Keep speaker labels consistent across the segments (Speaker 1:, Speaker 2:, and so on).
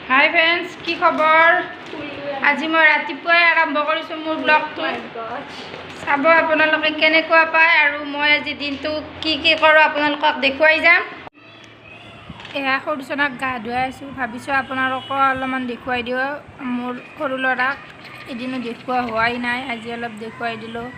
Speaker 1: হাই friends, কি খবৰ? আজি মই ৰাতিপুৱাই আৰম্ভ কৰিছোঁ মোৰ ব্লগটো। চাব আপোনালোকে কেনেকুৱা পায় আৰু মই আজি দিনটো কি কৰোঁ আপোনালোকক দেখুৱাই যাম। এয়া সৰু চনাক গা ধুৱাই আছোঁ, ভাবিছোঁ আপোনালোকক অলপমান দেখুৱাই দিওঁ। মোৰ সৰু ল'ৰাক এদিনো দেখুওৱা হোৱাই নাই, আজি অলপ দেখুৱাই দিলোঁ।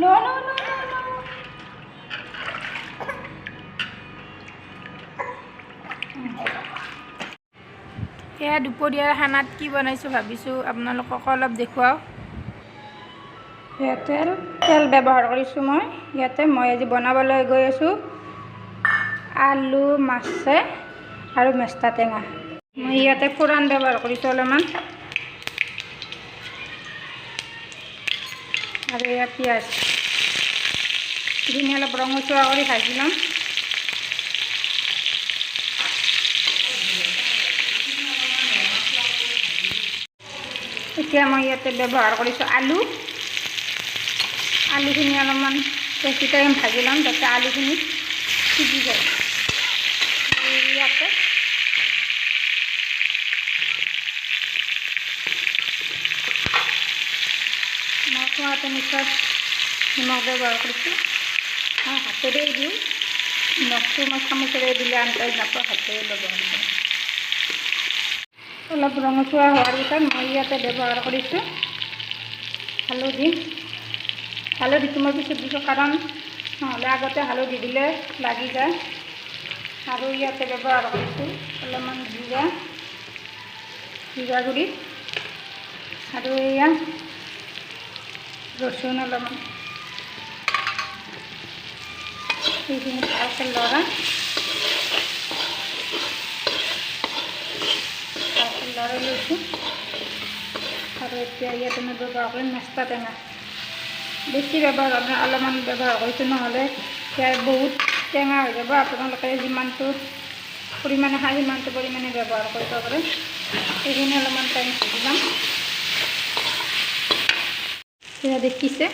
Speaker 1: No. এয়া দুপৰীয়াৰ খানাত কি বনাইছোঁ ভাবিছোঁ আপোনালোকক অলপ দেখুৱাওঁ। তেল ব্যৱহাৰ কৰিছোঁ মই ইয়াতে। মই আজি বনাবলৈ গৈ আছোঁ আলু মাছে আৰু মেষ্টা টেঙা। মই ইয়াতে ফোৰণ ব্যৱহাৰ কৰিছোঁ অলপমান, আৰু এয়া পিঁয়াজ এইখিনি অলপ ৰঙচুৱা কৰি ভাজি ল'ম। এতিয়া মই ইয়াতে ব্যৱহাৰ কৰিছোঁ আলুখিনি অলপমান বেছি টাইম ভাজি ল'ম যাতে আলুখিনি সিজি যায়। ইয়াতে মই সোৱাদ অনুসাৰে নিমখ ব্যৱহাৰ কৰিছোঁ। মই হাতেৰে দিওঁ, নিমখটো মই চামুচেৰে দিলে আন্দাজ নাপাওঁ, হাতেৰে ব্যৱহাৰ কৰোঁ। অলপ ৰঙচুৱা হোৱাৰ পিছত মই ইয়াতে ব্যৱহাৰ কৰিছোঁ হালধিটো মই পিছত দিছোঁ, কাৰণ নহ'লে আগতে হালধি দিলে লাগি যায়। আৰু ইয়াতে ব্যৱহাৰ কৰিছোঁ অলপমান জিৰা গুড়ি, আৰু এয়া ৰচুন অলপমান। সেইখিনি ভালকৈ লৰাই লৈছোঁ। আৰু এতিয়া ইয়াতে মই ব্যৱহাৰ কৰিম মেষ্টা টেঙা। বেছি ব্যৱহাৰ আপোনাৰ অলপমান ব্যৱহাৰ কৰিছোঁ, নহ'লে ইয়াৰ বহুত টেঙা হৈ যাব। আপোনালোকে যিমানটো পৰিমাণে খায় সিমানটো পৰিমাণে ব্যৱহাৰ কৰিব পাৰে। সেইখিনি অলপমান টাইম ভাজি ল'ম। এতিয়া দেখিছে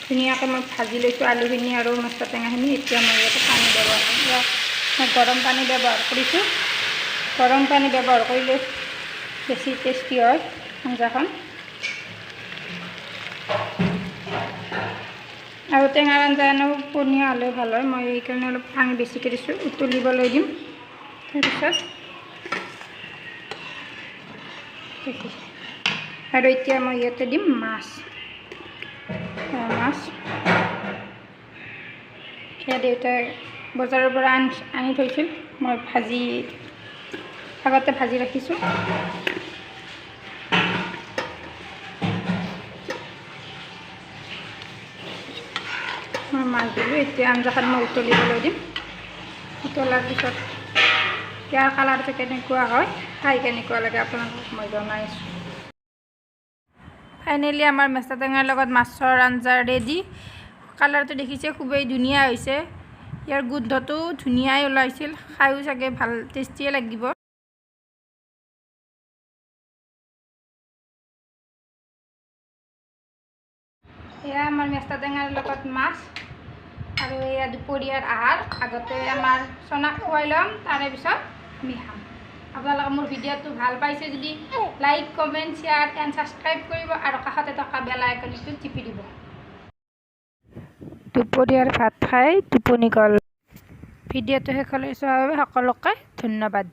Speaker 1: ধুনীয়াকৈ মই ভাজি লৈছোঁ আলুখিনি আৰু মেষ্টা টেঙাখিনি। এতিয়া মই ইয়াতে পানী ব্যৱহাৰ কৰিম। মই গৰম পানী ব্যৱহাৰ কৰিছোঁ। গৰম পানী ব্যৱহাৰ কৰিলে বেছি টেষ্টি হয় আঞ্জাখন। আৰু টেঙাৰ আঞ্জা এনেও পনীয়া হ'লে ভাল হয়। মই এইকাৰণে অলপ পানী বেছিকৈ দিছোঁ, উতলিবলৈ দিম। তাৰপিছত আৰু এতিয়া মই ইয়াতে দিম মাছ। সেয়া দেউতাই বজাৰৰ পৰা আনি থৈছিল, মই আগতে ভাজি ৰাখিছোঁ। মই মাছ দিলোঁ। এতিয়া আঞ্জাখন মই উতলিবলৈ দিম। উতলাৰ পিছত ইয়াৰ কালাৰটো কেনেকুৱা হয়, খাই কেনেকুৱা লাগে আপোনালোকক মই জনাই আছোঁ। ফাইনেলি আমাৰ মেষ্টা টেঙাৰ লগত মাছৰ আঞ্জা ৰেডি। কালাৰটো দেখিছে খুবেই ধুনীয়া হৈছে। ইয়াৰ গোন্ধটো ধুনীয়াই ওলাইছিল, খায়ো চাগে ভাল টেষ্টিয়ে লাগিব। এয়া আমাৰ মেষ্টা টেঙাৰ লগত মাছ, আৰু এয়া দুপৰীয়াৰ আহাৰ। আগতে আমাৰ চনাক খুৱাই ল'ম, তাৰে পিছত আমি খাম। আপোনালোকে মোৰ ভিডিঅ'টো ভাল পাইছে যদি like, comment, share and subscribe কৰিব, আৰু কাষতে থকা বেল আইকনটো টিপি দিব। দুপৰীয়াৰ ভাত খাই টোপনি গ'ল। ভিডিঅ'টো শেষলৈ চোৱাৰ বাবে সকলোকে ধন্যবাদ।